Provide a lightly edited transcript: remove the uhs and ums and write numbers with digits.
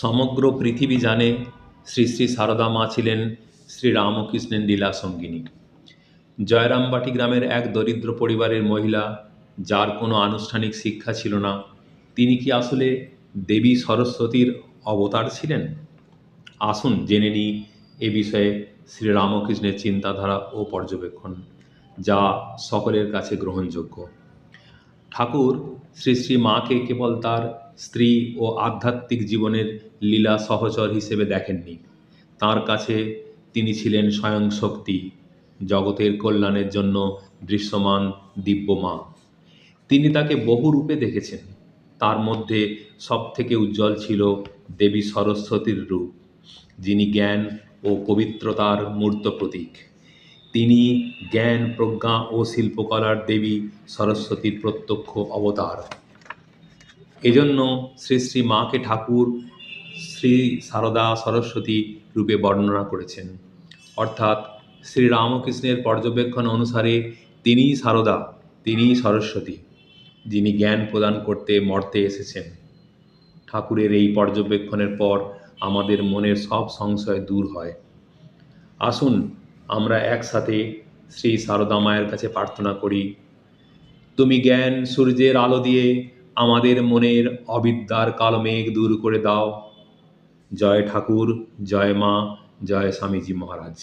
সমগ্র পৃথিবী জানে শ্রী শ্রী সারদা মা ছিলেন শ্রী রামকৃষ্ণের লীলা সঙ্গিনী। জয়রামবাটি গ্রামের এক দরিদ্র পরিবারের মহিলা, যার কোনো আনুষ্ঠানিক শিক্ষা ছিল না, তিনি কি আসলে দেবী সরস্বতীর অবতার ছিলেন? আসুন জেনে নিই এ বিষয়ে শ্রী রামকৃষ্ণের চিন্তাধারা ও পর্যবেক্ষণ, যা সকলের কাছে গ্রহণযোগ্য। ঠাকুর শ্রী শ্রী মাকে কেবল তার স্ত্রী ও আধ্যাত্মিক জীবনের লীলা সহচর হিসেবে দেখেননি। তার কাছে তিনি ছিলেন স্বয়ং শক্তি, জগতের কল্যাণের জন্য দৃশ্যমান দিব্য মা। তিনি তাকে বহু রূপে দেখেছেন। তার মধ্যে সবথেকে উজ্জ্বল ছিল দেবী সরস্বতীর রূপ, যিনি জ্ঞান ও পবিত্রতার মূর্ত প্রতীক। তিনি জ্ঞান, প্রজ্ঞা ও শিল্পকলার দেবী সরস্বতীর প্রত্যক্ষ অবতার। এজন্য শ্রী শ্রী মাকে ঠাকুর শ্রী সারদা সরস্বতী রূপে বর্ণনা করেছেন। অর্থাৎ শ্রী রামকৃষ্ণের পর্যবেক্ষণ অনুসারে তিনিই সারদা, তিনিই সরস্বতী, যিনি জ্ঞান প্রদান করতে মর্তে এসেছেন। ঠাকুরের এই পর্যবেক্ষণের পর আমাদের মনের সব সংশয় দূর হয়। আসুন আমরা একসাথে শ্রী সারদা মায়ের কাছে প্রার্থনা করি, তুমি জ্ঞান সূর্যের আলো দিয়ে আমাদের মনের অবিদ্যার কালো মেঘ দূর করে দাও। জয় ঠাকুর, জয় মা, জয় স্বামীজি মহারাজ।